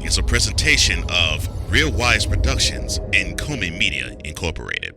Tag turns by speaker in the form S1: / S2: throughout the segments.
S1: is a presentation of Real Wise Productions and Comey Media Incorporated.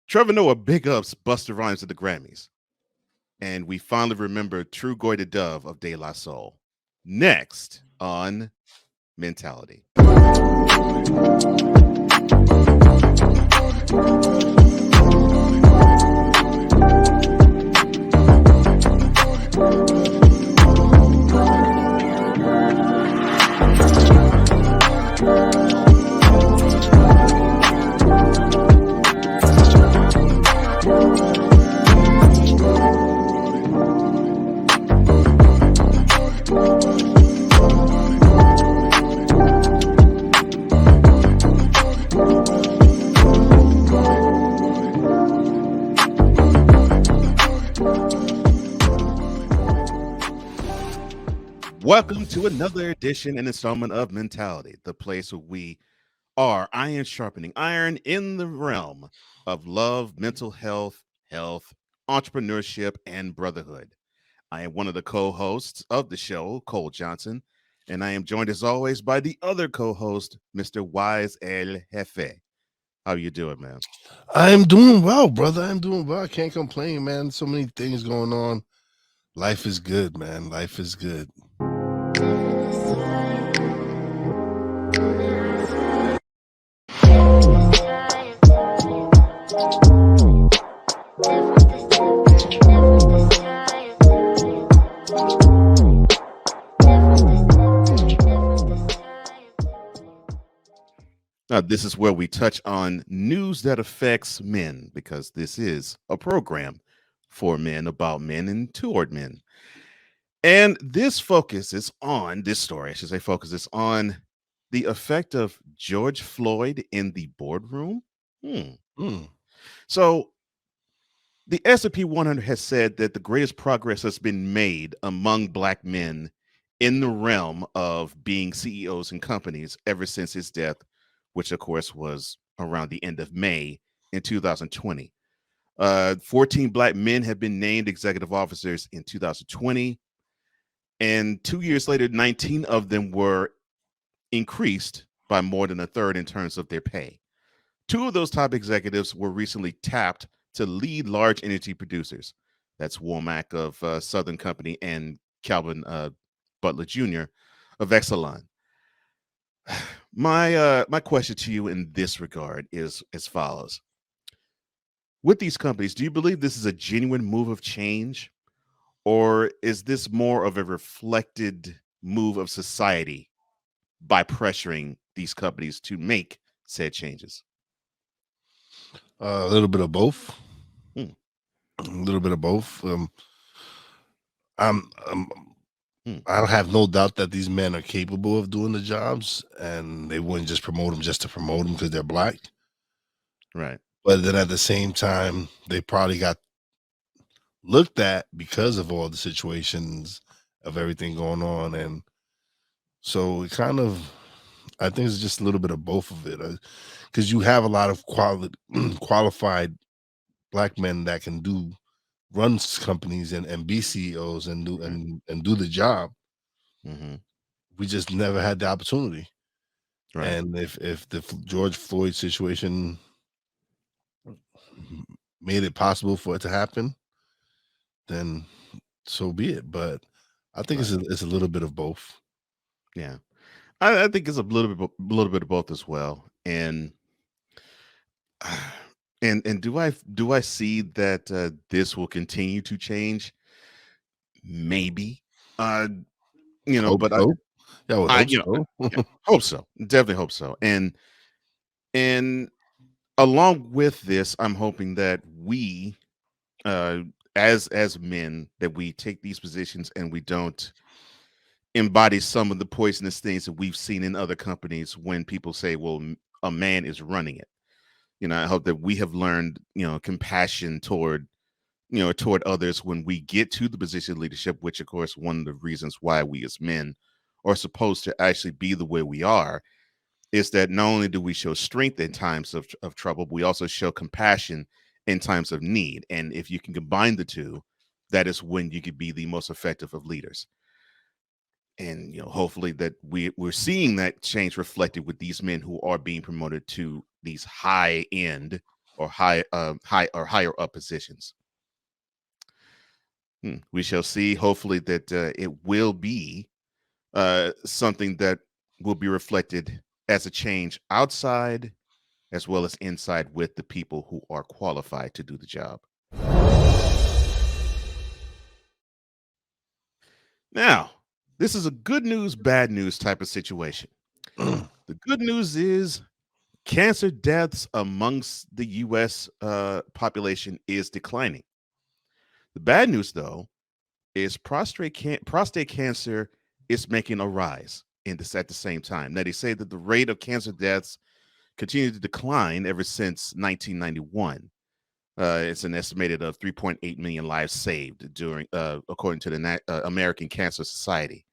S1: Trevor Noah big ups Busta Rhymes at the Grammys. And we finally remember Trugoy the Dove of De La Soul. Next on Mentality. Welcome to another edition and installment of Mentality, the place where we are iron sharpening iron in the realm of love, mental health, entrepreneurship, and brotherhood. I am one of the co-hosts of the show, Cole Johnson, and I am joined as always by the other co-host, Mr. Wize El Jefe. How you doing, man?
S2: I'm doing well, brother. I'm doing well. I can't complain, man. So many things going on. Life is good, man. Life is good.
S1: Now, this is where we touch on news that affects men, because this is a program for men, about men, and toward men. And this focuses on the effect of George Floyd in the boardroom. So the S&P 100 has said that the greatest progress has been made among Black men in the realm of being CEOs in companies ever since his death, which, of course, was around the end of May in 2020. 14 Black men have been named executive officers in 2020. And 2 years later, 19 of them were increased by more than a third in terms of their pay. 2 of those top executives were recently tapped to lead large energy producers. That's Womack of Southern Company and Calvin Butler Jr. of Exelon. My question to you in this regard is as follows. With these companies, do you believe this is a genuine move of change, or is this more of a reflected move of society by pressuring these companies to make said changes?
S2: A little bit of both. A little bit of both. I have no doubt that these men are capable of doing the jobs, and they wouldn't just promote them just to promote them because they're Black.
S1: Right.
S2: But then at the same time, they probably got looked at because of all the situations of everything going on. And so it kind of, I think it's just a little bit of both of it, because you have a lot of qualified Black men that can run companies and be CEOs and do the job. We just never had the opportunity. Right. And if the George Floyd situation made it possible for it to happen, then so be it. But I think it's a little bit of both.
S1: Yeah, I think it's a little bit of both as well. And do I see that this will continue to change? Maybe,
S2: Hope
S1: but
S2: so.
S1: Hope so. Definitely hope so. And along with this, I'm hoping that we, as men, that we take these positions and we don't embody some of the poisonous things that we've seen in other companies when people say, well, a man is running it. I hope that we have learned, compassion toward, toward others when we get to the position of leadership, which of course, one of the reasons why we as men are supposed to actually be the way we are is that not only do we show strength in times of trouble, but we also show compassion in times of need. And if you can combine the two, that is when you could be the most effective of leaders. And hopefully that we're seeing that change reflected with these men who are being promoted to these high end or high or higher up positions. We shall see. Hopefully that it will be something that will be reflected as a change outside as well as inside with the people who are qualified to do the job. Now, this is a good news, bad news type of situation. The good news is cancer deaths amongst the U.S. Population is declining. The bad news, though, is prostate cancer is making a rise in this at the same time. Now, they say that the rate of cancer deaths continued to decline ever since 1991. It's an estimated of 3.8 million lives saved during, according to the American Cancer Society.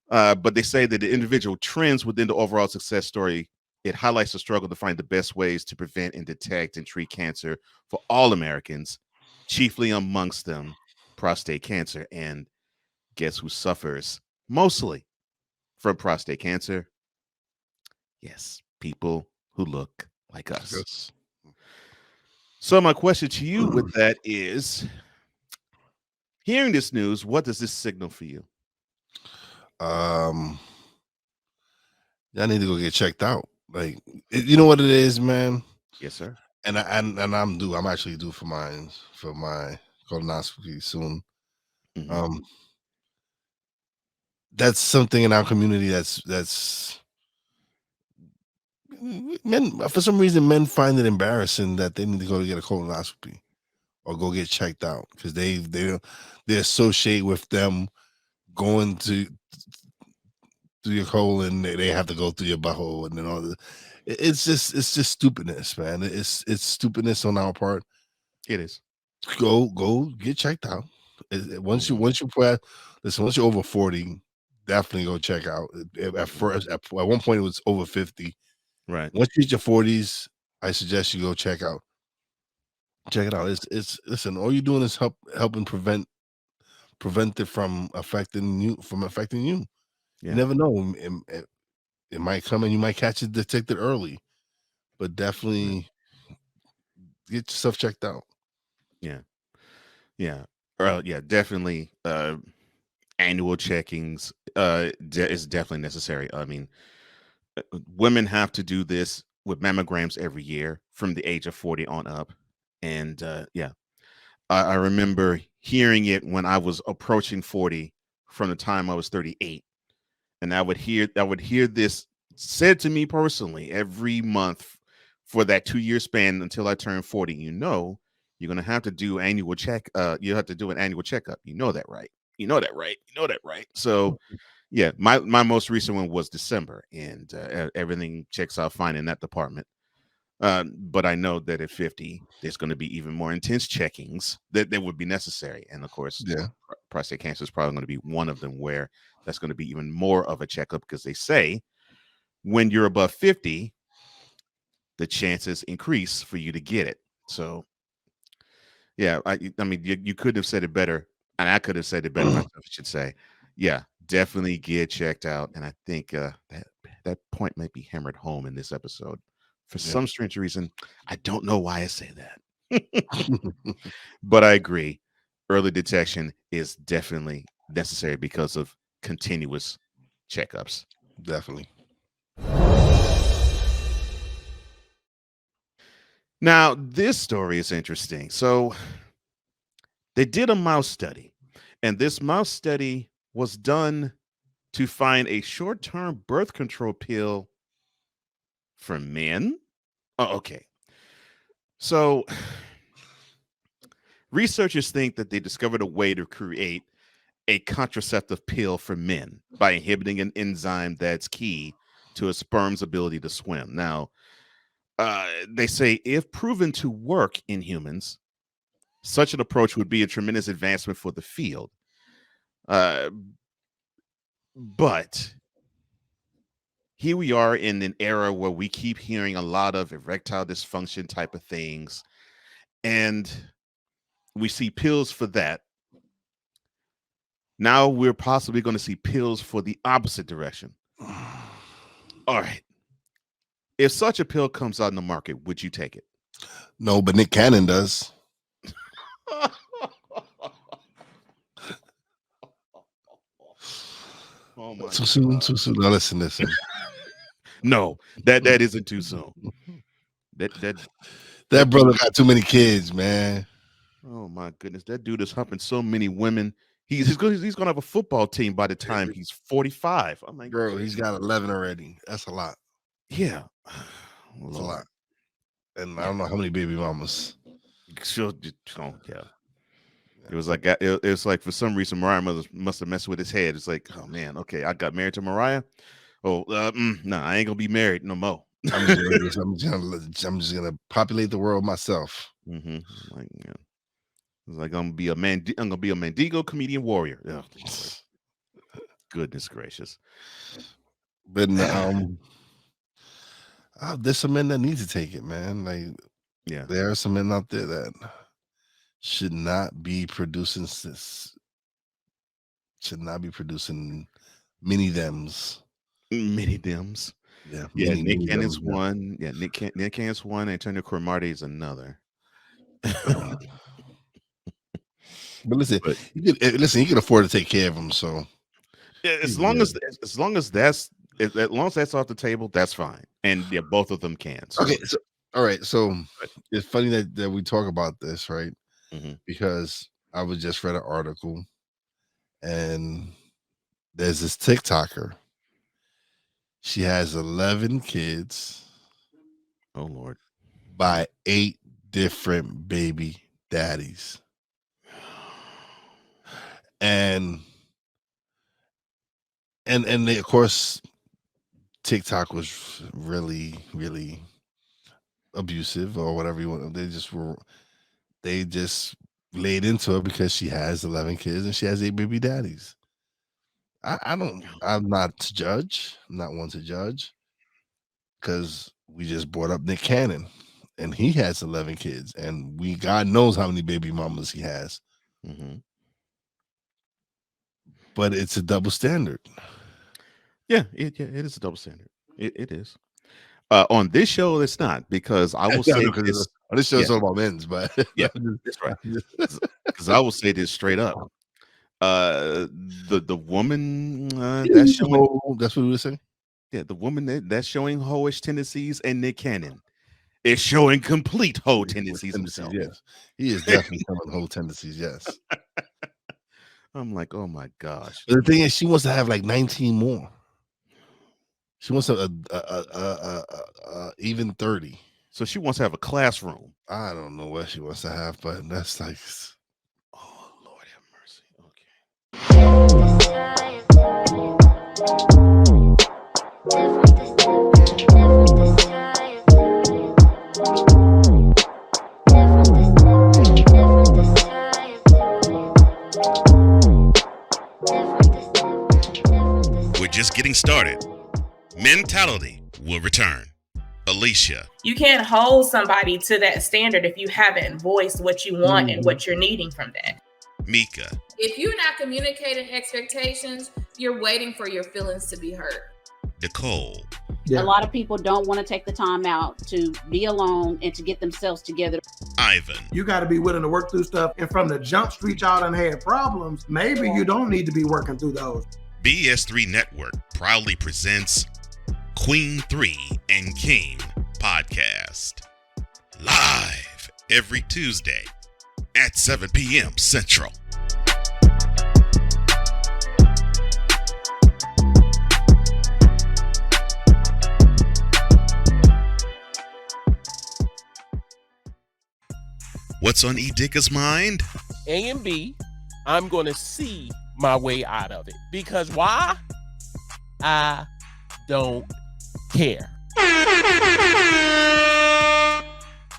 S1: But they say that the individual trends within the overall success story, it highlights the struggle to find the best ways to prevent and detect and treat cancer for all Americans, chiefly amongst them prostate cancer. And guess who suffers mostly from prostate cancer? Yes, people who look like us.
S2: Yes.
S1: So my question to you with that is, hearing this news, what does this signal for you?
S2: I need to go get checked out. Like, you know what it is, man.
S1: Yes, sir.
S2: And I'm actually due for my colonoscopy soon.
S1: Mhm.
S2: That's something in our community that's men, for some reason, men find it embarrassing that they need to go to get a colonoscopy or go get checked out because they associate with them going to through your colon, they have to go through your butthole, and then all the. It's just stupidness, man. It's stupidness on our part.
S1: It is.
S2: Go get checked out. Once
S1: Mhm.
S2: you put, listen, once you're over 40, definitely go check out. At first, at one point, it was over 50.
S1: Right.
S2: Once you reach your 40s, I suggest you go check it out. It's listen. All you're doing is helping prevent it from affecting you. You
S1: Yeah.
S2: never know. It might come and you might catch it detected early, but
S1: Right.
S2: definitely get yourself checked out.
S1: Yeah. Yeah. Yeah, definitely annual checkings is definitely necessary. I mean, women have to do this with mammograms every year from the age of 40 on up. And yeah, I remember hearing it when I was approaching 40 from the time I was 38. And I would hear this said to me personally every month for that 2 year span until I turned 40. You're gonna have to do annual check. You have to do an annual checkup. You know that, right? You know that, right? You know that, right? So yeah, my most recent one was December, and everything checks out fine in that department. But I know that at 50, there's going to be even more intense checkings that would be necessary, and of course,
S2: Yeah,
S1: prostate cancer is probably going to be one of them where that's going to be even more of a checkup because they say when you're above 50, the chances increase for you to get it. So yeah, I mean, you could have said it better, and I could have said it better myself. I should say, yeah, definitely get checked out. And I think that point might be hammered home in this episode for
S2: yeah.
S1: some strange reason. I don't know why I say that, but I agree. Early detection is definitely necessary because of continuous checkups.
S2: Definitely.
S1: Now, this story is interesting. So they did a mouse study, and this mouse study was done to find a short-term birth control pill for men. Oh, okay. So researchers think that they discovered a way to create a contraceptive pill for men by inhibiting an enzyme that's key to a sperm's ability to swim. Now, They say if proven to work in humans, such an approach would be a tremendous advancement for the field. But here we are in an era where we keep hearing a lot of erectile dysfunction type of things, and we see pills for that. Now we're possibly going to see pills for the opposite direction. All right. If such a pill comes out in the market, would you take it?
S2: No, but Nick Cannon does.
S1: Oh my
S2: Too soon. No, listen.
S1: No, that isn't too soon.
S2: That brother got too many kids, man.
S1: Oh my goodness, that dude is humping so many women. He's gonna have a football team by the time he's 45. I'm like,
S2: bro, he's got 11 already. That's a lot.
S1: Yeah,
S2: that's a lot. And I don't know how many baby mamas.
S1: Yeah. It was like for some reason Mariah must have messed with his head. It's like, oh man, okay, I got married to Mariah. Oh, no, I ain't gonna be married no more.
S2: I'm just gonna populate the world myself.
S1: Mm-hmm. Like, yeah. It's like I'm gonna be a Mandingo comedian warrior. Oh, goodness gracious.
S2: But there's some men that need to take it, man. Like,
S1: yeah,
S2: there are some men out there that should not be producing mini dems.
S1: Mini dems.
S2: Yeah,
S1: Nick Cannon's one. Yeah, Nick Cannon's one. Antonio Cromartie is another.
S2: But listen, he can afford to take care of him. So
S1: yeah, as long as that's off the table, that's fine. And yeah, both of them can. So.
S2: Okay, so all right. So it's funny that we talk about this, right?
S1: Mm-hmm.
S2: Because I was just read an article, and there's this TikToker. She has 11 kids.
S1: Oh Lord!
S2: By 8 different baby daddies. And they, of course, TikTok was really, really abusive or whatever you want. They just laid into it because she has 11 kids and she has 8 baby daddies. I'm not to judge. I'm not one to judge, because we just brought up Nick Cannon, and he has 11 kids, and God knows how many baby mamas he has.
S1: Mm-hmm.
S2: But it's a double standard.
S1: Yeah, it is a double standard. It is. On this show, it's not, because I will say this.
S2: This show's all about men's, but
S1: yeah, that's right. Because I will say this straight up. The woman that's showing,
S2: that's what we were saying.
S1: Yeah, the woman that's showing hoish tendencies, and Nick Cannon is showing complete hoe tendencies himself.
S2: Yes, he is definitely showing hoe tendencies. Yes.
S1: I'm like, oh my gosh.
S2: But the thing is, she wants to have like 19 more. She wants even 30.
S1: So she wants to have a classroom.
S2: I don't know what she wants to have, but that's like,
S1: oh Lord have mercy. We're just getting started. Mentality will return. Alicia.
S3: You can't hold somebody to that standard if you haven't voiced what you want and what you're needing from that.
S1: Mika.
S4: If you're not communicating expectations, you're waiting for your feelings to be hurt.
S1: Nicole.
S5: Yeah. A lot of people don't want to take the time out to be alone and to get themselves together.
S1: Ivan.
S6: You got to be willing to work through stuff. And from the jump street, y'all done had problems. Maybe you don't need to be working through those.
S1: BS3 Network proudly presents Queen 3 and King podcast. Live every Tuesday at 7 p.m. Central. What's on E. Dicker's mind?
S7: A and B, I'm going to see my way out of it. Because why? I don't care.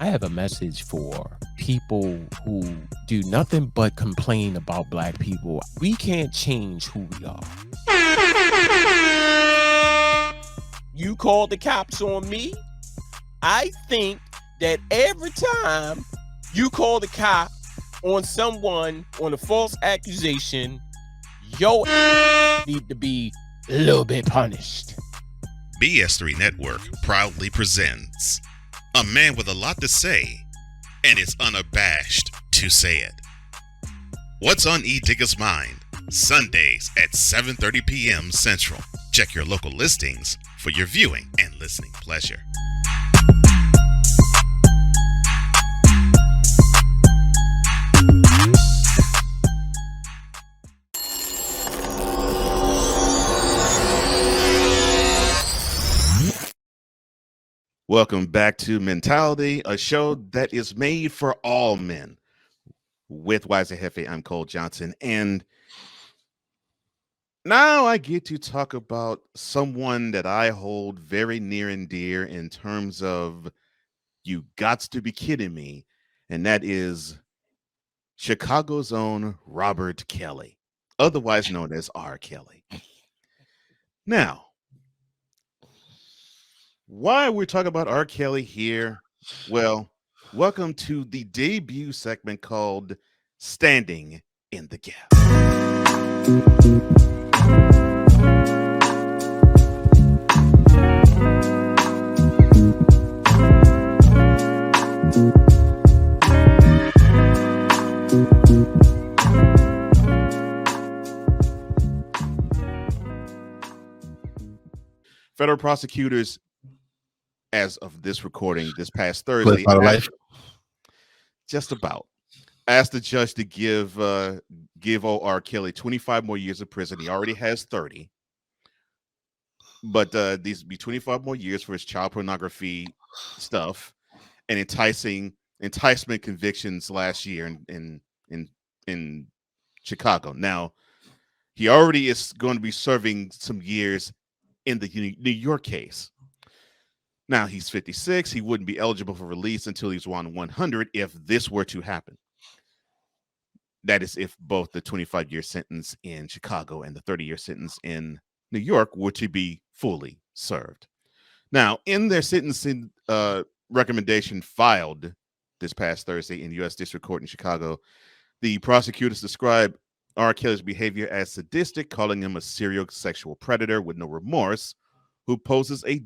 S7: I have a message for people who do nothing but complain about black people. We can't change who we are. You called the cops on me. I think that every time you call the cop on someone on a false accusation, your need to be a little bit punished.
S1: BS3 Network proudly presents a man with a lot to say and is unabashed to say it. What's on E. Digger's mind? Sundays at 7:30 p.m. Central. Check your local listings for your viewing and listening pleasure. Welcome back to Mentality, a show that is made for all men. With Wize and Cole, I'm Cole Johnson, and now I get to talk about someone that I hold very near and dear in terms of you gots to be kidding me, and that is Chicago's own Robert Kelly, otherwise known as R. Kelly. Now, why we're talking about R. Kelly here? Well, welcome to the debut segment called Standing in the Gap. Federal prosecutors, as of this recording, this past Thursday, just about asked the judge to give O.R. Kelly 25 more years of prison. He already has 30, but these would be 25 more years for his child pornography stuff and enticement convictions last year in Chicago. Now, he already is going to be serving some years in the New York case. Now, he's 56. He wouldn't be eligible for release until he's 100 if this were to happen. That is if both the 25-year sentence in Chicago and the 30-year sentence in New York were to be fully served. Now, in their sentencing recommendation filed this past Thursday in U.S. District Court in Chicago, the prosecutors described R. Kelly's behavior as sadistic, calling him a serial sexual predator with no remorse who poses a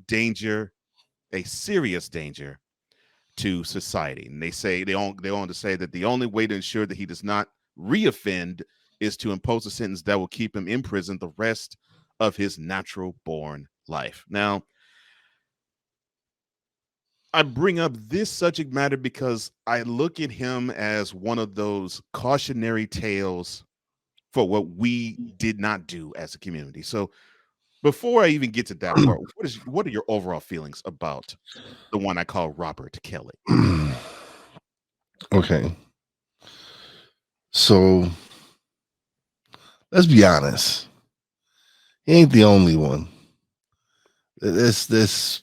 S1: serious danger to society. And they say they want to say that the only way to ensure that he does not reoffend is to impose a sentence that will keep him in prison the rest of his natural born life. Now, I bring up this subject matter because I look at him as one of those cautionary tales for what we did not do as a community. So before I even get to that part, what are your overall feelings about the one I call Robert Kelly?
S2: Okay. So let's be honest. He ain't the only one. This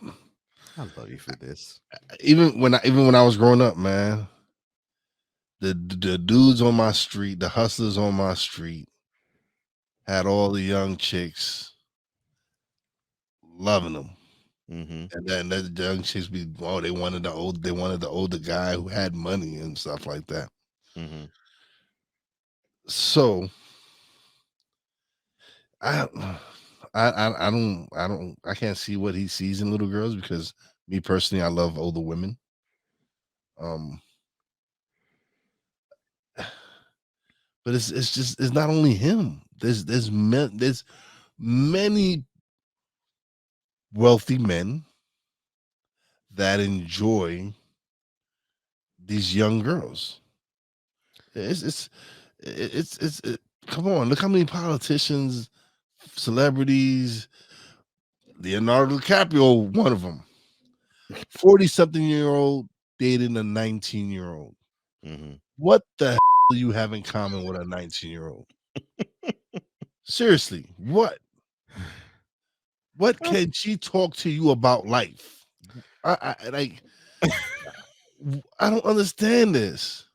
S1: I love you for this.
S2: Even when I was growing up, man, the dudes on my street, the hustlers on my street had all the young chicks loving them.
S1: Mm-hmm.
S2: And then the young chicks they wanted the older guy who had money and stuff like that.
S1: Mm-hmm.
S2: So I can't see what he sees in little girls because me personally, I love older women. But it's not only him. There's many wealthy men that enjoy these young girls. It's come on, look how many politicians, celebrities, Leonardo DiCaprio, one of them, 40-something-year-old dating a 19-year-old.
S1: Mm-hmm.
S2: What the hell do you have in common with a 19-year-old? Seriously, what can she talk to you about life? I like I don't understand this.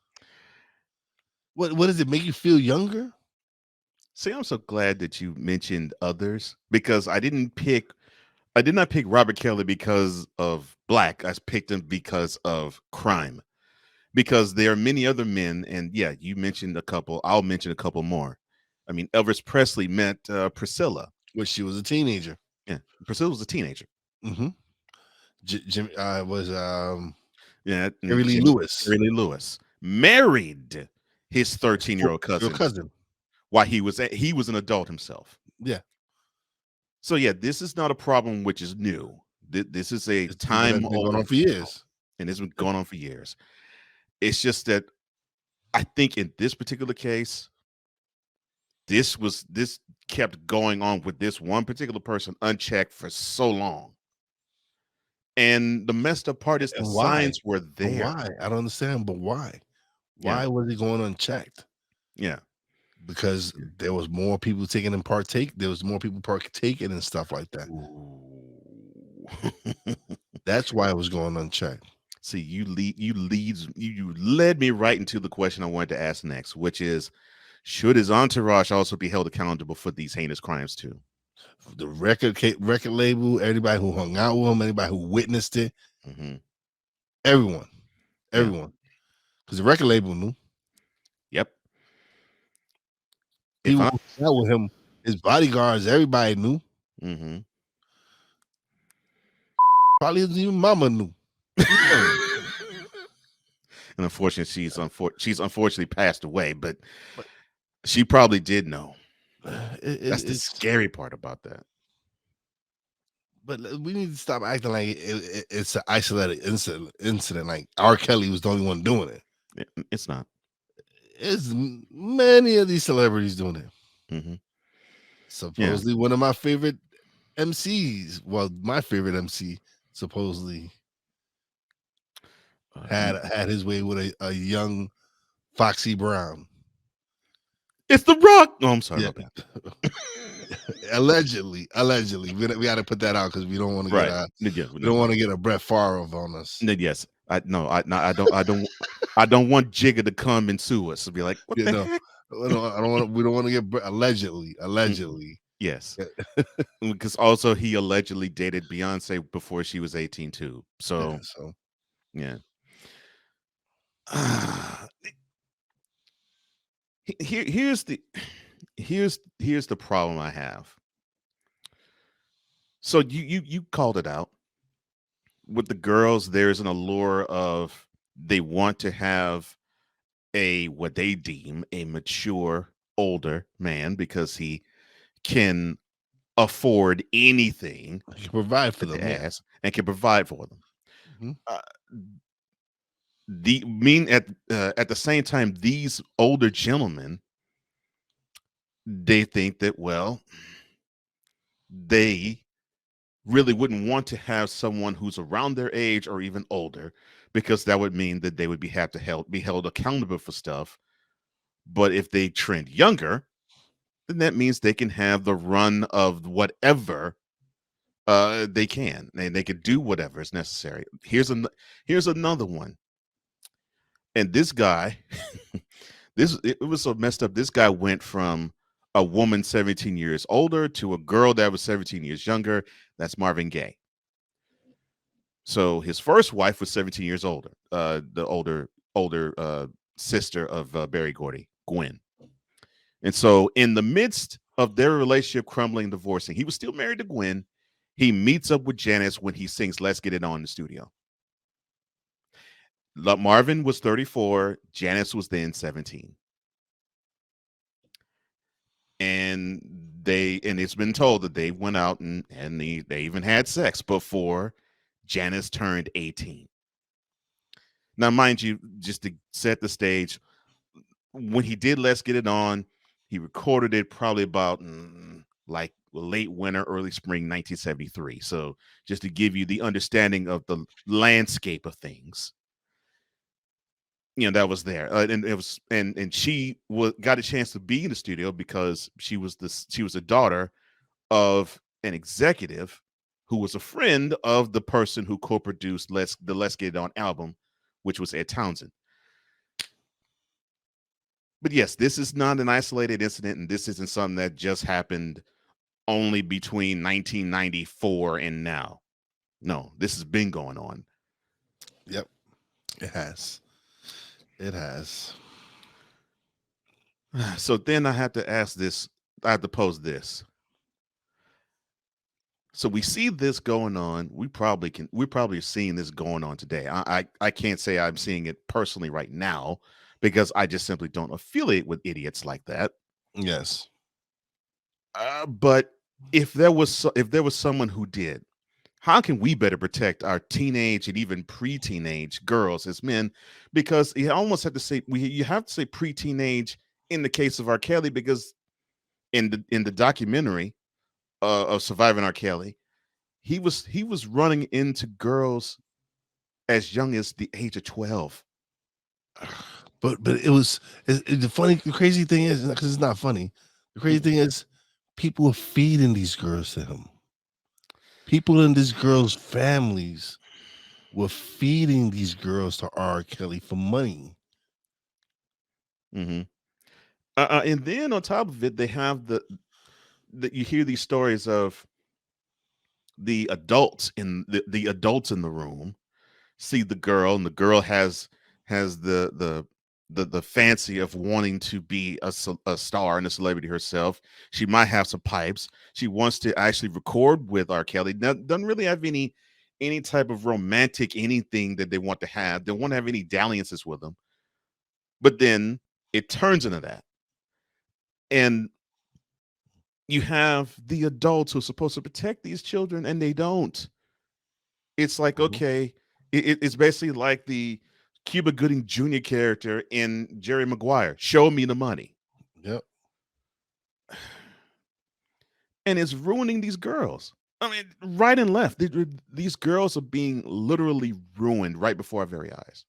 S2: What does it make you feel younger?
S1: See, I'm so glad that you mentioned others because I did not pick Robert Kelly because of black. I picked him because of crime. Because there are many other men, and yeah, you mentioned a couple. I'll mention a couple more. I mean, Elvis Presley met Priscilla.
S2: When she was a teenager.
S1: Yeah, Priscilla was a teenager.
S2: Mm-hmm. Jim was
S1: Yeah,
S2: Jerry Lee Lewis.
S1: Jerry Lee Lewis married his 13-year-old cousin. While he was an adult himself.
S2: Yeah.
S1: So yeah, this is not a problem which is new. This is a
S2: It's
S1: time
S2: been going on for years,
S1: and it's been going on for years. It's just that I think in this particular case, this kept going on with this one particular person unchecked for so long. And the messed up part is the signs were there.
S2: Why? I don't understand, but why? Why
S1: Yeah.
S2: was he going unchecked?
S1: Yeah.
S2: Because there was more people taking and partake. There was more people partaking and stuff like that. That's why it was going unchecked.
S1: See, you led me right into the question I wanted to ask next, which is, should his entourage also be held accountable for these heinous crimes too?
S2: The record label, everybody who hung out with him, anybody who witnessed it, everyone, because the record label knew.
S1: Yep.
S2: People who hung out with him, his bodyguards, everybody knew. Probably his even mama knew.
S1: And unfortunately, she's unfortunately passed away, but she probably did know. That's the scary part about that.
S2: But we need to stop acting like it's an isolated incident. Like R. Kelly was the only one doing it.
S1: It's not.
S2: It's many of these celebrities doing it. Supposedly one of my favorite MCs. Well, my favorite MC supposedly had his way with a young Foxy Brown.
S1: It's The Rock. Oh, I'm sorry about that.
S2: Allegedly, we got to put that out because we don't want to get we don't want to get a Brett Favre on us.
S1: Yes, I don't want Jigga to come and sue us and be like, what the heck?
S2: We don't want to get allegedly.
S1: Yes, because also he allegedly dated Beyonce before she was 18 too. So yeah. Here's the problem I have. So you called it out. With the girls, there's an allure of they want to have what they deem a mature, older man because he can afford anything.
S2: He can provide for them,
S1: and can provide for them. At the same time, these older gentlemen, they think that, well, they really wouldn't want to have someone who's around their age or even older, because that would mean that they would be held accountable for stuff. But if they trend younger, then that means they can have the run of whatever they can, and they could do whatever is necessary. Here's another one. And this guy, it was so messed up. This guy went from a woman 17 years older to a girl that was 17 years younger. That's Marvin Gaye. So his first wife was 17 years older, the older sister of Berry Gordy, Gwen. And so in the midst of their relationship crumbling, divorcing, he was still married to Gwen. He meets up with Janice when he sings Let's Get It On in the studio. Marvin was 34. Janice was then 17. And it's been told that they went out and they even had sex before Janice turned 18. Now, mind you, just to set the stage, when he did Let's Get It On, he recorded it probably about like late winter, early spring 1973. So just to give you the understanding of the landscape of things, that was there, and it was, and she got a chance to be in the studio because she was a daughter of an executive who was a friend of the person who co-produced the Let's Get It On album which was Ed Townsend. But yes, this is not an isolated incident, and this isn't something that just happened only between 1994 and now. No, this has been going on.
S2: Yep, it has. It has.
S1: So then I have to ask this. I have to pose this. So we see this going on. We're probably seeing this going on today. I can't say I'm seeing it personally right now because I just simply don't affiliate with idiots like that.
S2: Yes.
S1: But if there was someone who did, how can we better protect our teenage and even pre-teenage girls as men? Because you almost have to say you have to say pre-teenage in the case of R. Kelly, because in the documentary of Surviving R. Kelly, he was running into girls as young as the age of 12.
S2: But the crazy thing is, because it's not funny, the crazy thing is people are feeding these girls to him. People in these girls' families were feeding these girls to R. Kelly for money.
S1: Mm-hmm. And then on top of it, they have the you hear these stories of the adults in the adults in the room see the girl, and the girl has the fancy of wanting to be a star and a celebrity herself. She might have some pipes. She wants to actually record with R. Kelly. Doesn't really have any type of romantic anything that they want to have. They want to have any dalliances with them. But then it turns into that. And you have the adults who are supposed to protect these children, and they don't. It's like, okay, it's basically like the Cuba Gooding Jr. character in Jerry Maguire. Show me the money.
S2: Yep.
S1: And it's ruining these girls. I mean, right and left. These girls are being literally ruined right before our very eyes.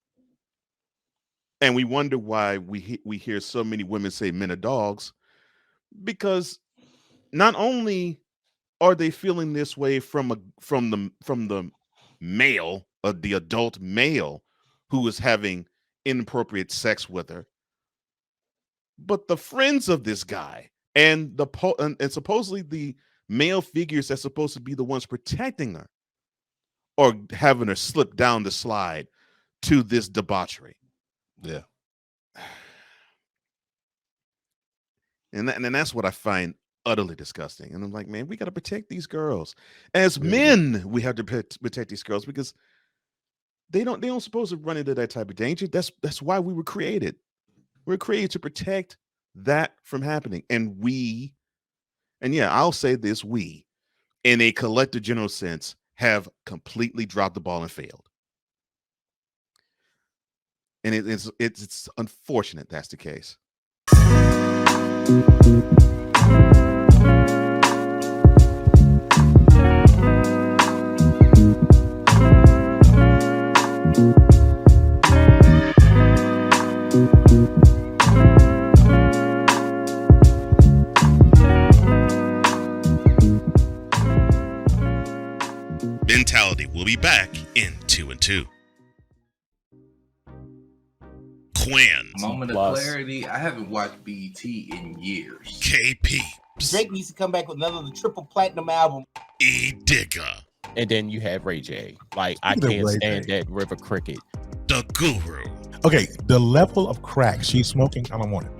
S1: And we wonder why we hear so many women say men are dogs, because not only are they feeling this way from the male, the adult male who is having inappropriate sex with her, but the friends of this guy and and supposedly the male figures that's supposed to be the ones protecting her or having her slip down the slide to this debauchery.
S2: Yeah.
S1: And that's what I find utterly disgusting. And I'm like, man, we got to protect these girls. As men, we have to protect these girls, because they don't supposed to run into that type of danger. That's why we were created. We're created to protect that from happening. And I'll say this, we, in a collective general sense, have completely dropped the ball and failed. And it's unfortunate that's the case. Mentality will be back in 2 and 2. Quinn.
S8: Moment of clarity. I haven't watched BET in years.
S1: KP.
S9: Drake needs to come back with another triple platinum album.
S1: E Digger.
S7: And then you have Ray J. Like, I can't stand that River Cricket.
S1: The Guru.
S10: Okay, the level of crack she's smoking, I don't want it.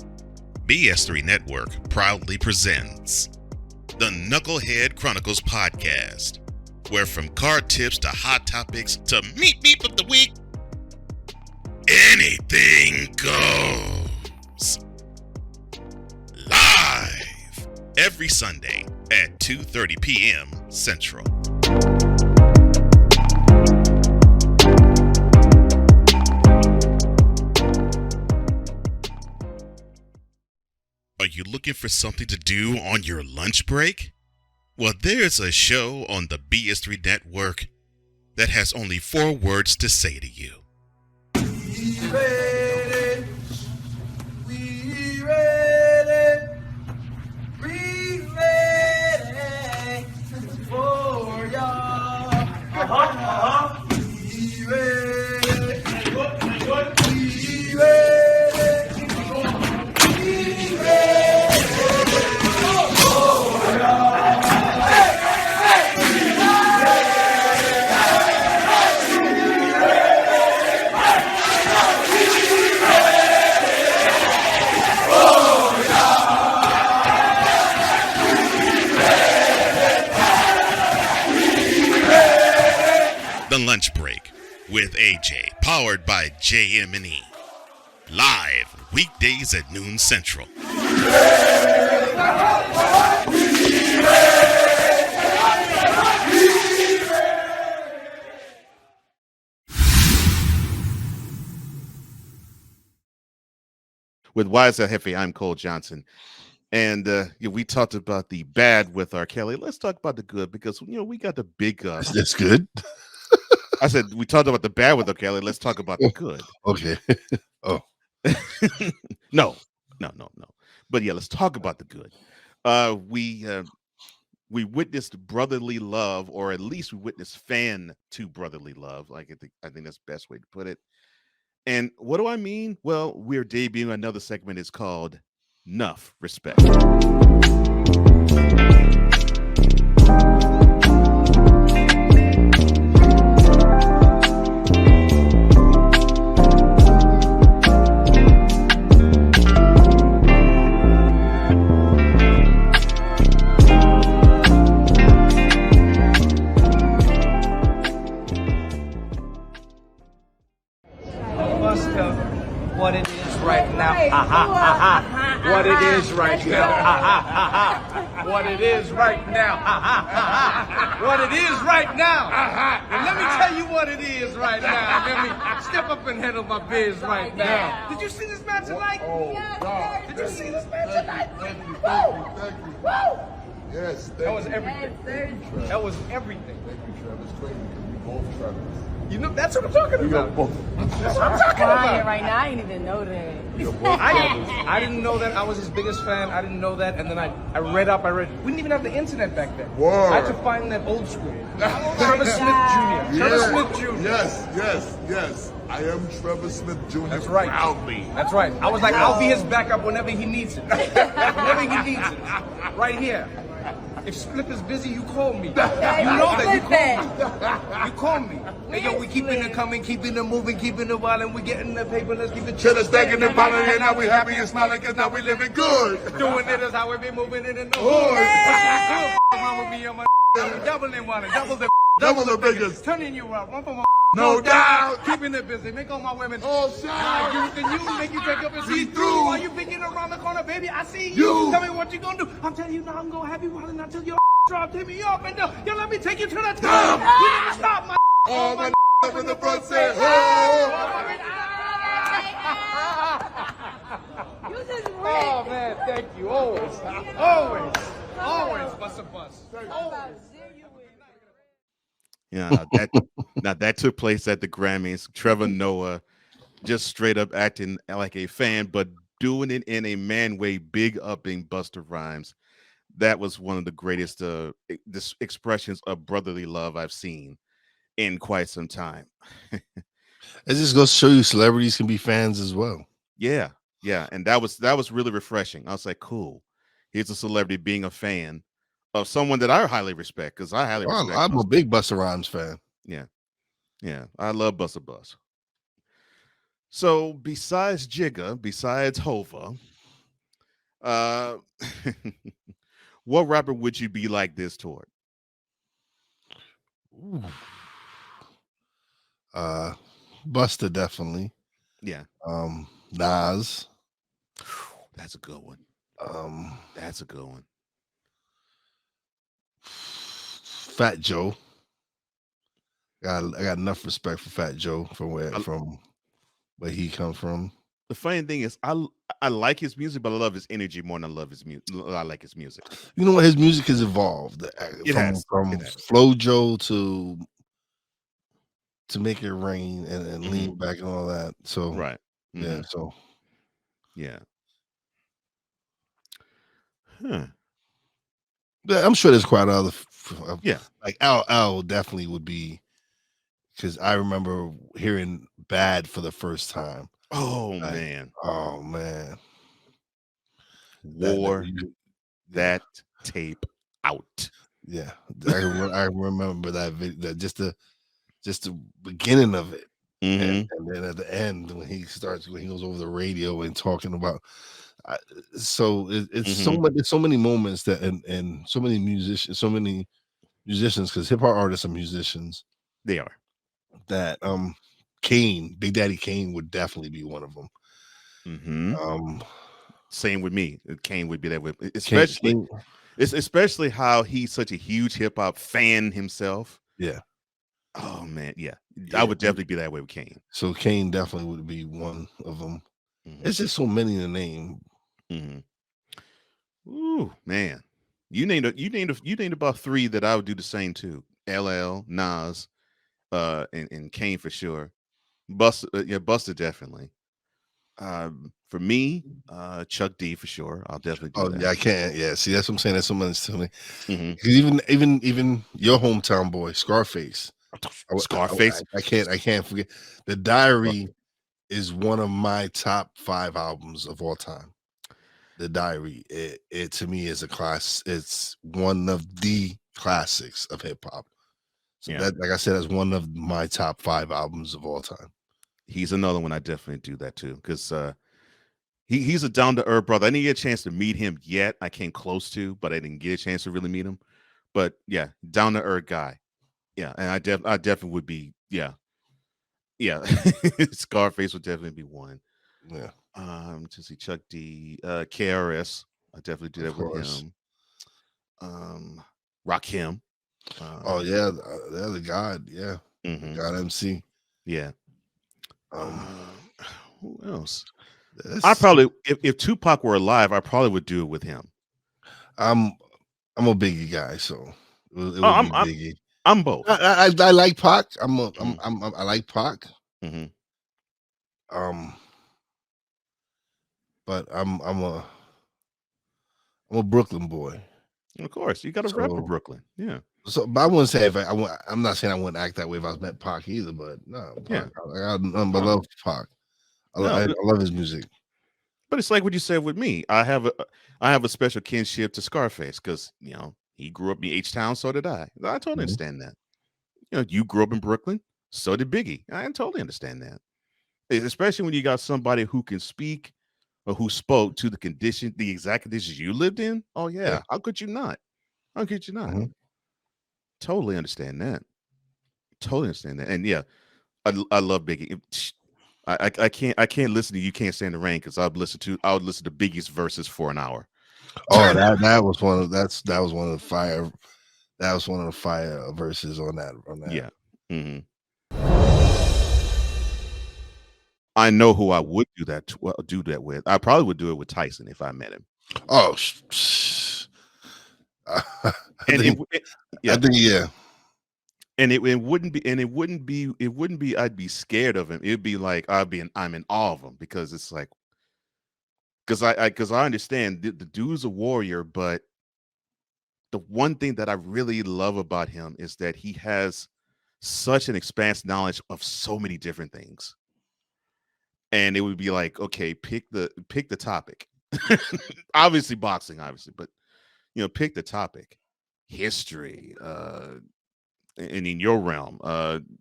S1: BS3 Network proudly presents the Knucklehead Chronicles podcast, where from card tips to hot topics to meep of the week, anything goes. Live every Sunday at 2:30 p.m. Central. Are you looking for something to do on your lunch break? Well, there's a show on the BS3 Network that has only 4 words to say to you.
S11: We ready. We ready. We ready for y'all. We ready.
S1: The Lunch Break with AJ, powered by JM&E. Live weekdays at noon Central. With Wize and Cole, I'm Cole Johnson. And we talked about the bad with R. Kelly. Let's talk about the good, because we got the big
S2: That's good.
S1: I said we talked about the bad with R. Kelly. Let's talk about the good.
S2: Okay. Oh.
S1: No. But yeah, let's talk about the good. We witnessed brotherly love, or at least we witnessed fan to brotherly love. I think that's the best way to put it. And what do I mean? Well, we're debuting another segment. It's called Nuff Respect.
S11: What it is right now. What it is right now. What it is right now. What it is right now. And let me tell you what it is right now. Let me step up and handle my biz right now. Did you see this match tonight? Did you see this match tonight?
S12: Thank you. Yes,
S11: that was everything. That was everything.
S12: Thank you, Travis. Because we both Travis.
S11: You know, that's what I'm talking about. That's what I'm talking about.
S13: Right now, I didn't even know that.
S11: I didn't know that. I was his biggest fan. I didn't know that. And then I read. We didn't even have the internet back then.
S12: Word.
S11: I had to find that old school. Trevor Smith Jr. Trevor Smith Jr.
S12: Yes. I am Trevor Smith Jr.
S11: That's right.
S12: Proudly.
S11: That's right. I was like, I'll be his backup whenever he needs it. Whenever he needs it. Right here. If Splip is busy, you call me. You know that. You call me. Hey, yo, we keeping it coming, keeping it moving, keeping it wild, and we getting the paper. Let's keep it
S12: Cheddar stacking and piling, and now we happy and smiling, because now we living good.
S11: Doing it is how we be moving it in the hood. Wrong with me and my doubling one, double the biggest. Turning you up, one for my
S12: no doubt.
S11: Keeping it busy, make all my women
S12: all shine.
S11: You make you take up and see through. While you picking around the corner, baby, I see
S12: you.
S11: Tell me what you gonna do. I'm telling you now, I'm gonna have you running until your drop. Take me up and down. Yo, let me take you to the top. You never stop, my.
S12: All my up in the front say,
S11: oh man, thank you. Always, bust a bus.
S1: Yeah, that took place at the Grammys. Trevor Noah just straight up acting like a fan, but doing it in a man way, big upping Busta Rhymes. That was one of the greatest expressions of brotherly love I've seen in quite some time.
S2: It just goes to show you celebrities can be fans as well.
S1: Yeah, and that was really refreshing. I was like, cool. Here's a celebrity being a fan of someone that I highly respect, because I highly respect.
S2: I'm a big Busta Rhymes fan.
S1: Yeah, I love Busta Bus. So besides Jigga, besides Hova, what rapper would you be like this toward?
S2: Ooh. Busta definitely.
S1: Yeah.
S2: Nas.
S1: That's a good one. That's a good one.
S2: Fat Joe. I got enough respect for Fat Joe from where he comes from.
S1: The funny thing is, I like his music, but I love his energy more than I love his music. I like his music.
S2: You know what? His music has evolved. From Flow Joe to Make It Rain and Lean Back and all that. So
S1: right.
S2: Yeah. So
S1: yeah. Huh.
S2: But I'm sure there's quite other.
S1: Yeah.
S2: Like Al definitely would be, because I remember hearing Bad for the first time.
S1: Oh man. Wore that tape out.
S2: Yeah. I remember that video, just the beginning of it. And then at the end, when he goes over the radio and talking about, so it's so much. There's so many moments that and so many musicians, because hip hop artists are musicians.
S1: They are.
S2: that Kane, Big Daddy Kane would definitely be one of them.
S1: Same with me. Kane would be that way, especially how he's such a huge hip hop fan himself.
S2: Yeah.
S1: Oh man, yeah. I would definitely be that way with Kane.
S2: So Kane definitely would be one of them. It's just so many to name.
S1: Ooh, man. You named about 3 that I would do the same too. LL, Nas, and Kane for sure. Busta definitely. For me, Chuck D for sure. I'll definitely do that.
S2: Yeah, I can't. Yeah, see, that's what I'm saying. That's someone that's telling me. Because even your hometown boy, Scarface. I can't forget. The Diary is one of my top 5 albums of all time. The Diary, it to me is a class. It's one of the classics of hip hop. So that, like I said, is one of my top 5 albums of all time.
S1: He's another one I definitely do that too, because he's a down to earth brother. I didn't get a chance to meet him yet. I came close to, but I didn't get a chance to really meet him. But yeah, down to earth guy. Yeah, and I definitely would be. Yeah. Scarface would definitely be one.
S2: Yeah.
S1: To see Chuck D, KRS. I definitely do that with him. Rakim.
S2: Oh yeah, the God. Yeah. God MC.
S1: Yeah. Who else? I probably, if Tupac were alive, I probably would do it with him.
S2: I'm a Biggie guy, so it would be Biggie.
S1: I'm both.
S2: I like Pac. I like Pac. But I'm a Brooklyn boy.
S1: Of course, you got to rep for Brooklyn. Yeah.
S2: So, but I wouldn't say I'm not saying I wouldn't act that way if I was met Pac either. But no, Pac, I love Pac. I love his music.
S1: But it's like what you said with me. I have a special kinship to Scarface because he grew up in H-Town, so did I. I totally understand that. You grew up in Brooklyn, so did Biggie. I totally understand that. Especially when you got somebody who can speak or who spoke to the exact conditions you lived in. Oh yeah. How could you not? Totally understand that. And yeah, I love Biggie. I can't listen to You Can't Stand the Rain because I would listen to Biggie's verses for an hour.
S2: Oh, that was one of the fire verses on that.
S1: Yeah. I know who I would do that with. I probably would do it with Tyson if I met him.
S2: Oh, I think yeah.
S1: And it wouldn't be I'd be scared of him. It'd be like I'm in awe of him because it's like because I understand the dude's a warrior, but the one thing that I really love about him is that he has such an expansive knowledge of so many different things. And it would be like, okay, pick the topic. Obviously boxing, but pick the topic. History, and in your realm,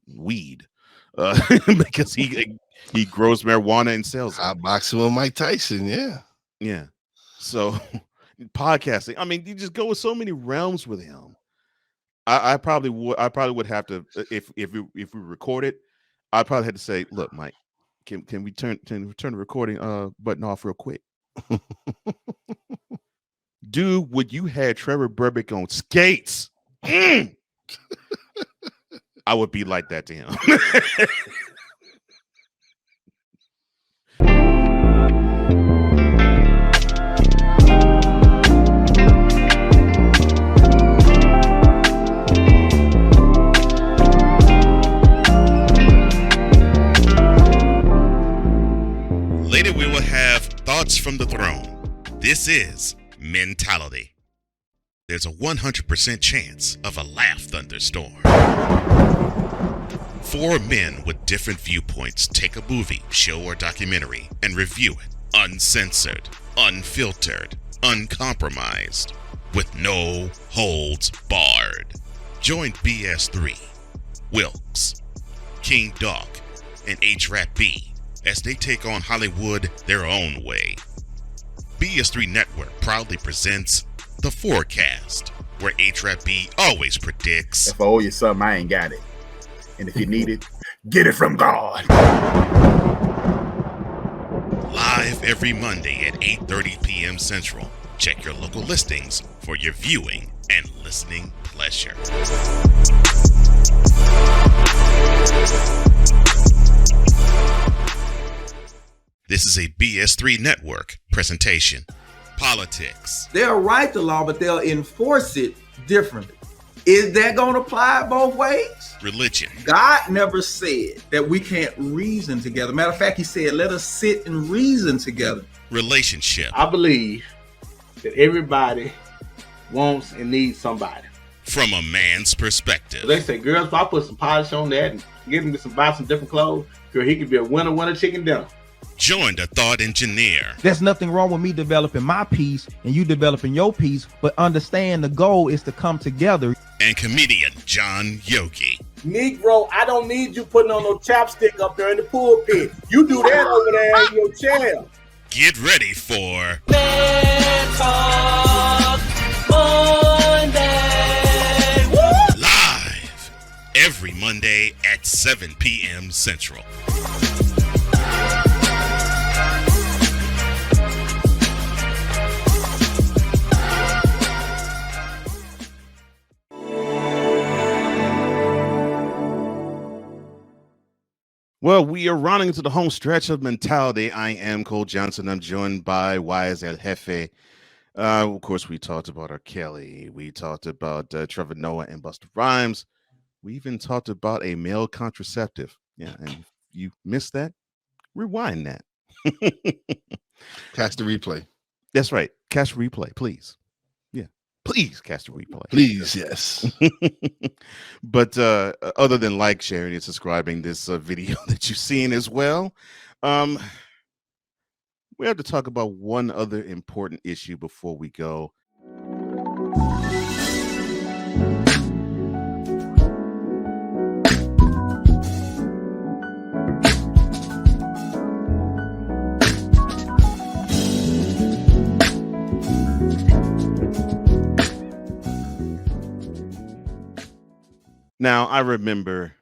S1: weed. Because he grows marijuana and sells it.
S2: Hot boxing with Mike Tyson,
S1: yeah. So podcasting. I mean, you just go with so many realms with him. I probably would have to if we record it. I probably had to say, look, Mike, can we turn the recording button off real quick? Dude, would you had Trevor Burbick on skates? I would be like that to him. Later, we will have Thoughts from the Throne. This is Mentality. There's a 100% chance of a laugh thunderstorm. 4 men with different viewpoints take a movie, show, or documentary and review it uncensored, unfiltered, uncompromised, with no holds barred. Join BS3, Wilkes, King Doc, and H-Rap B as they take on Hollywood their own way. BS3 Network proudly presents The Forecast, where H-Rap B always predicts.
S13: If I owe you something, I ain't got it. And if you need it,
S6: Get it from God.
S1: Live every Monday at 8:30 p.m. Central. Check your local listings for your viewing and listening pleasure. This is a BS3 Network presentation. Politics.
S13: They'll write the law, but they'll enforce it differently. Is that going to apply both ways?
S1: Religion.
S13: God never said that we can't reason together. Matter of fact, he said, let us sit and reason together.
S1: Relationship.
S11: I believe that everybody wants and needs somebody.
S1: From a man's perspective.
S11: They say, girls, if I put some polish on that and get him to buy some different clothes, girl, he could be a winner chicken dinner.
S1: Join the thought engineer.
S14: There's nothing wrong with me developing my piece and you developing your piece, but understand the goal is to come together.
S1: And comedian John Yogi.
S11: Negro, I don't need you putting on no chapstick up there in the pulpit. You do that over there in your chair.
S1: Get ready for
S11: Man Talk Monday.
S1: Live every Monday at 7 p.m. Central. Well, we are running into the home stretch of mentality. I am Cole Johnson. I'm joined by Wize El Jefe. Of course, we talked about R. Kelly. We talked about Trevor Noah and Busta Rhymes. We even talked about a male contraceptive. Yeah, and if you missed that, rewind that.
S2: Catch the replay.
S1: That's right. Catch the replay, please. Yeah, please catch the replay.
S2: Please, yes.
S1: But other than like, sharing, and subscribing this video that you've seen as well, we have to talk about one other important issue before we go. Now, I remember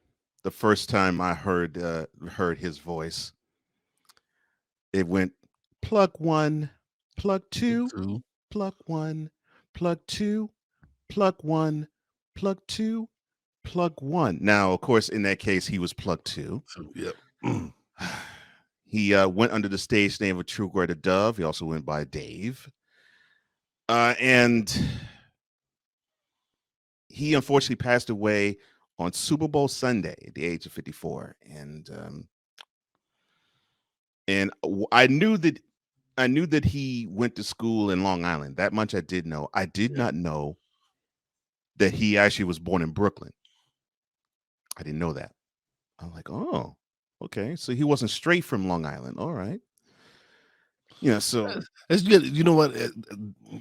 S1: the first time I heard his voice. It went plug one, plug two, plug one, plug two, plug one, plug two, plug one. Now, of course, in that case, he was plug two.
S2: Yep.
S1: He went under the stage name of Trugoy the Dove. He also went by Dave. And he unfortunately passed away on Super Bowl Sunday at the age of 54. And I knew that he went to school in Long Island. That much I did know. I did not know that he actually was born in Brooklyn. I didn't know that. I'm like, oh, okay. So he wasn't straight from Long Island. All right. Yeah, so
S2: it's good. You know what?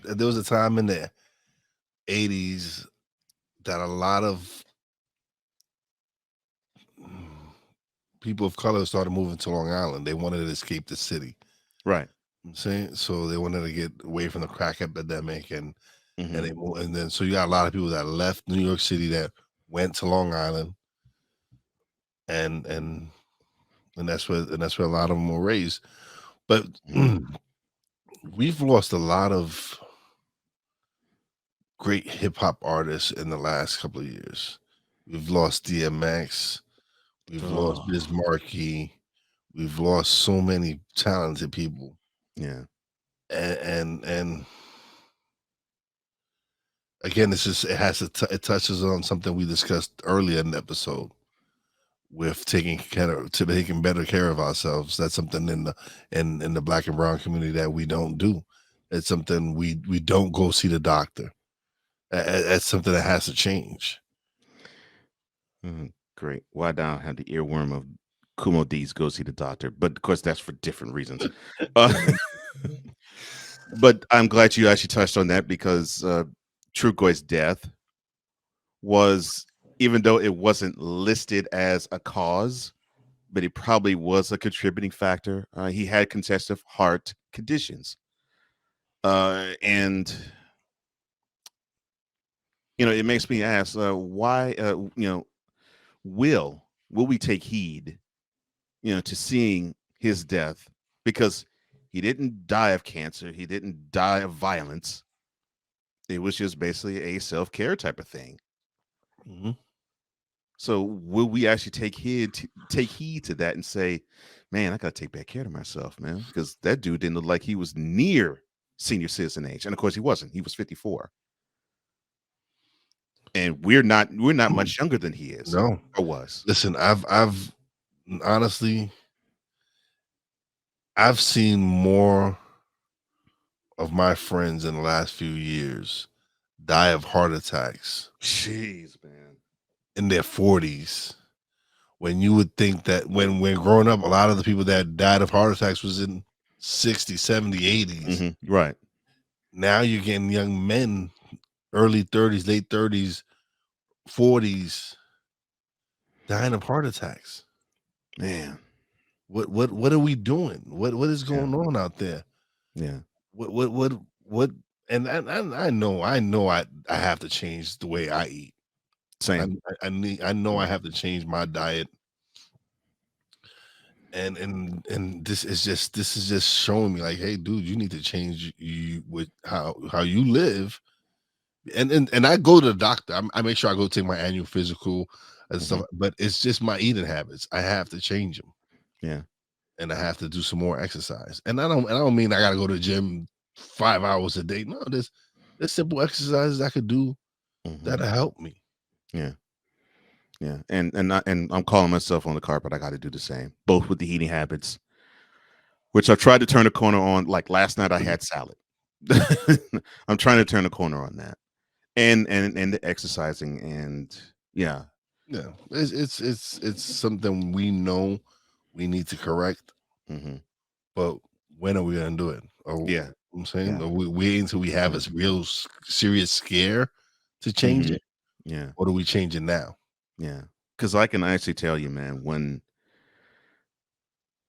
S2: There was a time in the 80s that a lot of people of color started moving to Long Island. They wanted to escape the city.
S1: Right.
S2: I'm saying, so they wanted to get away from the crack epidemic and they moved, and then so you got a lot of people that left New York City that went to Long Island, and that's where a lot of them were raised. But we've lost a lot of great hip hop artists in the last couple of years. We've lost DMX, we've lost Biz Markie, we've lost so many talented people.
S1: Yeah.
S2: And again, it's just it touches on something we discussed earlier in the episode with taking better care of ourselves. That's something in the Black and brown community that we don't do. It's something we don't go see the doctor. That's something that has to change.
S1: Great. Why don't I have the earworm of Kumo D's go see the doctor? But of course, that's for different reasons. But I'm glad you actually touched on that, because Trugoy's death was, even though it wasn't listed as a cause, but it probably was a contributing factor. He had congestive heart conditions. And, it makes me ask, why, will will we take heed, to seeing his death? Because he didn't die of cancer. He didn't die of violence. It was just basically a self-care type of thing.
S2: Mm-hmm.
S1: So will we actually take heed to that and say, man, I got to take better care of myself, man, because that dude didn't look like he was near senior citizen age. And of course he wasn't. He was 54. And we're not much younger than he is.
S2: No.
S1: Or was.
S2: Listen, I've honestly, I've seen more of my friends in the last few years die of heart attacks.
S1: Jeez, man.
S2: In their 40s. When you would think that when growing up, a lot of the people that died of heart attacks was in 60s, 70s, 80s.
S1: Mm-hmm. Right.
S2: Now you're getting young men, early 30s, late 30s, 40s, dying of heart attacks.
S1: Man.
S2: What are we doing? What is going on out there?
S1: Yeah.
S2: What and I know I have to change the way I eat.
S1: Same.
S2: I know I have to change my diet. And this is just showing me like, hey dude, you need to change you with how you live. And I go to the doctor. I make sure I go take my annual physical and stuff, but it's just my eating habits. I have to change them.
S1: Yeah.
S2: And I have to do some more exercise. And I don't mean I gotta go to the gym 5 hours a day. No, there's simple exercises I could do that'll help me.
S1: Yeah. Yeah. And I'm calling myself on the carpet. I got to do the same, both with the eating habits, which I tried to turn a corner on. Like last night I had salad. I'm trying to turn a corner on that. And the exercising and yeah.
S2: Yeah. It's something we know we need to correct. But when are we gonna do it?
S1: Yeah.
S2: I'm saying we wait until we have a real serious scare to change it.
S1: Yeah.
S2: Or do we change it now?
S1: Yeah. Because I can actually tell you, man,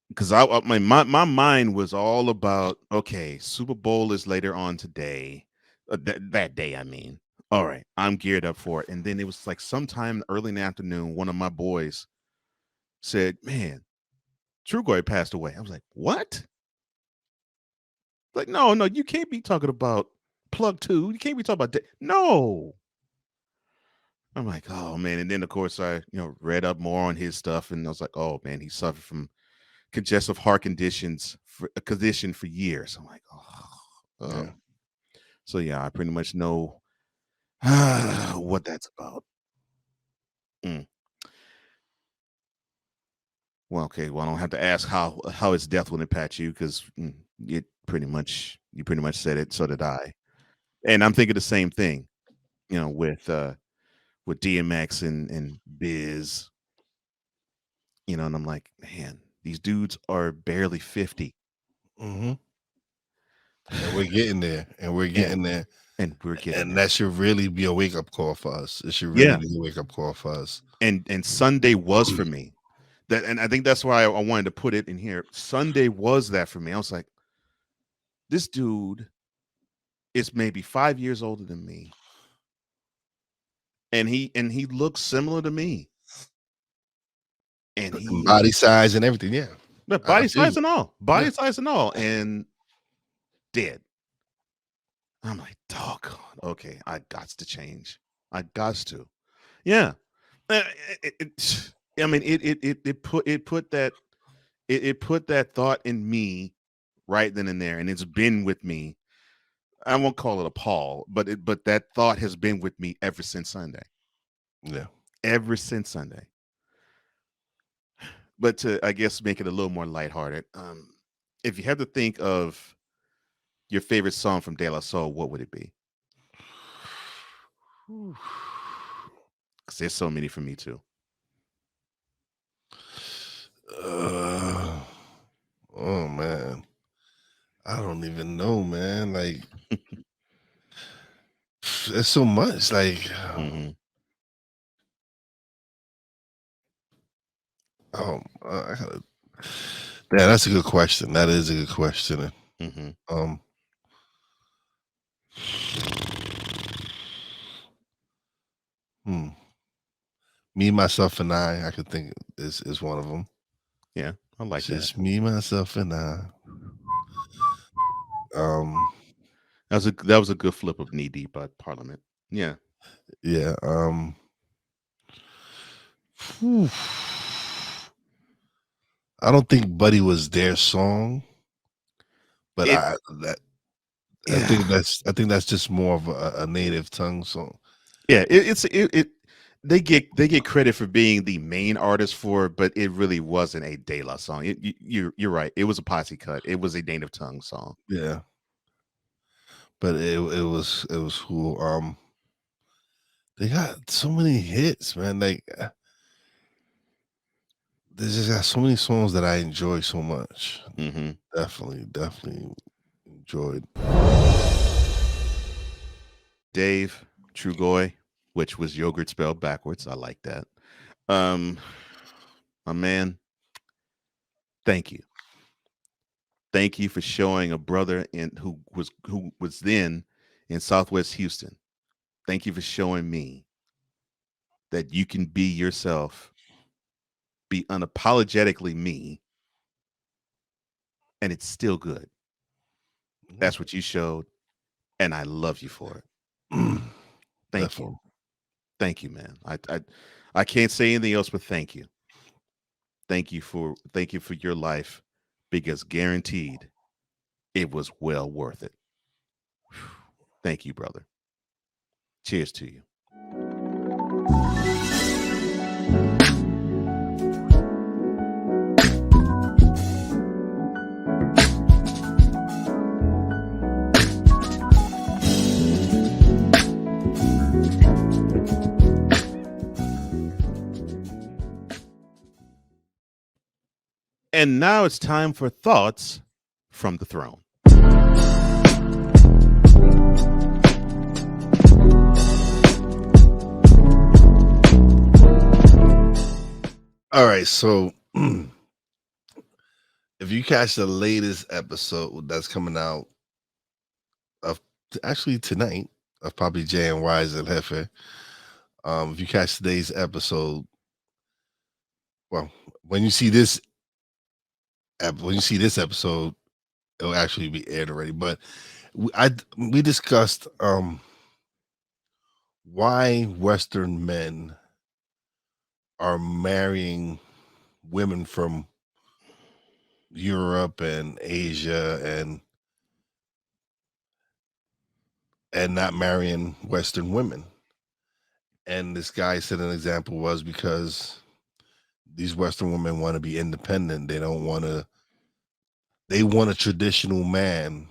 S1: because my mind was all about, okay, Super Bowl is later on today. That day, I mean. All right, I'm geared up for it. And then it was like sometime early in the afternoon, one of my boys said, man, Trugoy passed away. I was like, what? Like, no, you can't be talking about Plug 2. You can't be talking about no. I'm like, oh man. And then of course I, read up more on his stuff, and I was like, oh man, he suffered from congestive heart condition for years. I'm like,
S2: Yeah.
S1: So yeah, I pretty much know what that's about. Well, okay. Well, I don't have to ask how his death will impact you, because you pretty much said it. So did I, and I'm thinking the same thing. With DMX and Biz. And I'm like, man, these dudes are barely 50.
S2: And we're getting there, and we're getting there,
S1: and we're getting
S2: and
S1: there.
S2: that should really be a wake up call for us. It should really be a wake up call for us.
S1: And Sunday was for me. And I think that's why I wanted to put it in here. Sunday was that for me. I was like, this dude is maybe 5 years older than me. And he looks similar to me. And he
S2: body size and everything, yeah.
S1: But body size and all. Size and all. And dead. I'm like, doggone. Okay, I got to change. I got to. Yeah. I mean, it put that thought in me right then and there, and it's been with me. I won't call it a pall, but that thought has been with me ever since Sunday.
S2: Yeah,
S1: ever since Sunday. But to, I guess, make it a little more lighthearted, if you had to think of your favorite song from De La Soul, what would it be? Because there's so many for me too.
S2: Oh man, I don't even know, man. Like, there's so much. Like, I gotta. Yeah, that's a good question. That is a good question. Me, myself, and I could think is one of them.
S1: Yeah, I like that.
S2: Just me, myself, and I.
S1: That was a good flip of Knee Deep by Parliament. Yeah.
S2: Yeah. Whew. I don't think Buddy was their song, but I think that's just more of a native tongue song.
S1: Yeah, they get credit for being the main artist for it, but it really wasn't a De La song. You're right. It was a posse cut. It was a native tongue song.
S2: Yeah. But it was cool. They got so many hits, man. Like they just got so many songs that I enjoy so much.
S1: Mm-hmm.
S2: Definitely enjoyed.
S1: Dave Trugoy, which was yogurt spelled backwards. I like that. My man, thank you. Thank you for showing a brother who was then in Southwest Houston. Thank you for showing me that you can be yourself, be unapologetically me, and it's still good. That's what you showed, and I love you for it. Thank you. Thank you, man. I can't say anything else but thank you. Thank you for your life, because guaranteed it was well worth it. Thank you, brother. Cheers to you. And now it's time for thoughts from the throne.
S2: All right, so if you catch the latest episode that's coming out of actually tonight of Poppy J and Wize and Jefe, if you catch today's episode, well, when you see this episode, it'll actually be aired already. But we discussed why Western men are marrying women from Europe and Asia and not marrying Western women. And this guy said an example was because these Western women want to be independent. They want a traditional man,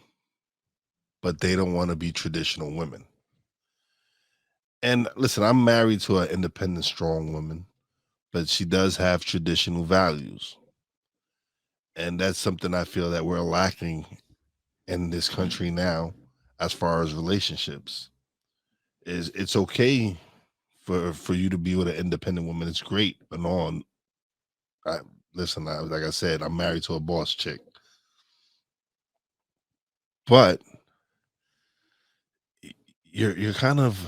S2: but they don't want to be traditional women. And listen, I'm married to an independent, strong woman, but she does have traditional values. And that's something I feel that we're lacking in this country now as far as relationships. It's okay for you to be with an independent woman. It's great. But like I said, I'm married to a boss chick. But you're kind of,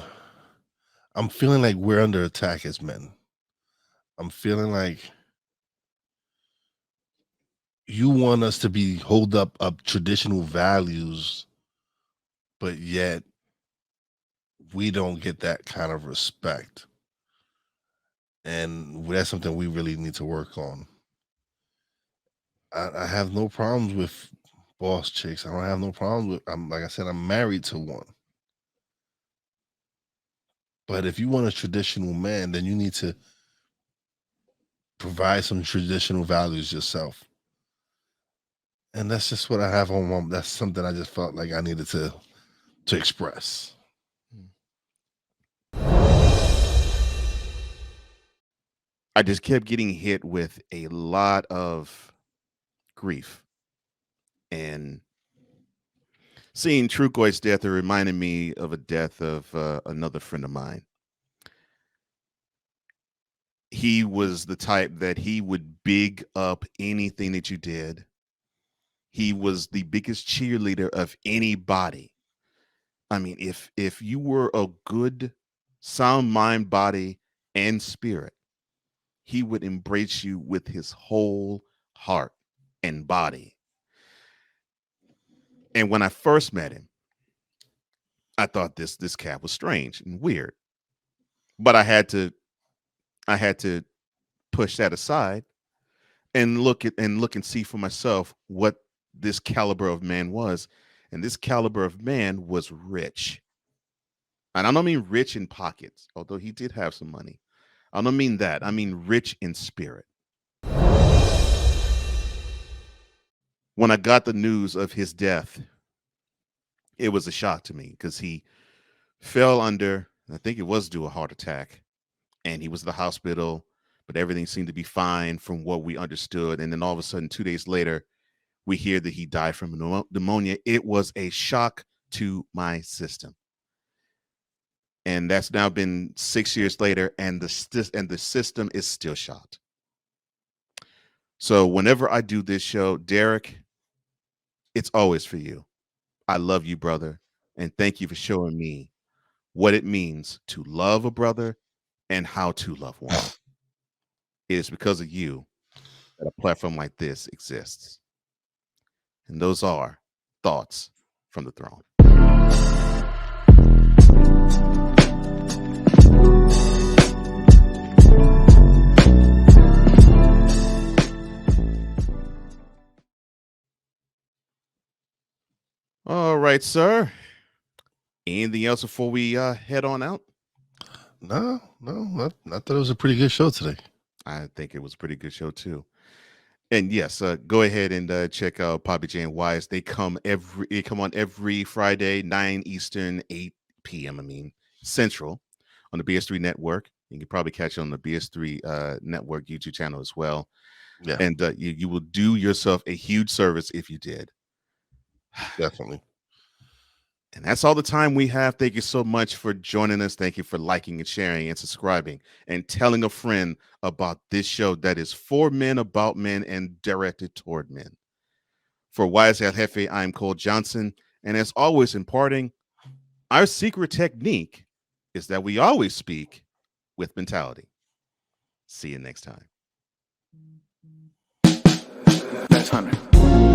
S2: I'm feeling like we're under attack as men. I'm feeling like you want us to hold up traditional values, but yet we don't get that kind of respect. And that's something we really need to work on. I have no problems with boss chicks. I don't have no problems with, like I said, I'm married to one. But if you want a traditional man, then you need to provide some traditional values yourself. And that's just what I have on. That's something I just felt like I needed to express.
S1: I just kept getting hit with a lot of grief, and seeing Trugoy's death, it reminded me of a death of another friend of mine. He was the type that he would big up anything that you did. He was the biggest cheerleader of anybody. I mean, if you were a good, sound mind, body, and spirit, he would embrace you with his whole heart and body. And when I first met him, I thought this cat was strange and weird. But I had to push that aside and look and see for myself what this caliber of man was. And this caliber of man was rich. And I don't mean rich in pockets, although he did have some money. I don't mean that. I mean rich in spirit. When I got the news of his death, it was a shock to me because he fell under, I think it was due to a heart attack, and he was at the hospital, but everything seemed to be fine from what we understood. And then all of a sudden, 2 days later, we hear that he died from pneumonia. It was a shock to my system. And that's now been 6 years later, and the system is still shocked. So whenever I do this show, Derek, it's always for you. I love you, brother, and thank you for showing me what it means to love a brother and how to love one. It is because of you that a platform like this exists. And those are Thoughts from the Throne. All right, sir. Anything else before we head on out?
S2: No. I thought it was a pretty good show today.
S1: I think it was a pretty good show too. And yes, go ahead and check out Poppy J and Wize. They come on every Friday, 9 Eastern, 8 p.m. Central, on the BS3 network. You can probably catch it on the BS3 network YouTube channel as well.
S2: Yeah,
S1: and you will do yourself a huge service if you did.
S2: Definitely.
S1: And that's all the time we have. Thank you so much for joining us. Thank you for liking and sharing and subscribing and telling a friend about this show that is for men, about men, and directed toward men. For Wize El Jefe, I'm Cole Johnson. And as always, in parting, our secret technique is that we always speak with mentality. See you next time.
S11: That's 100.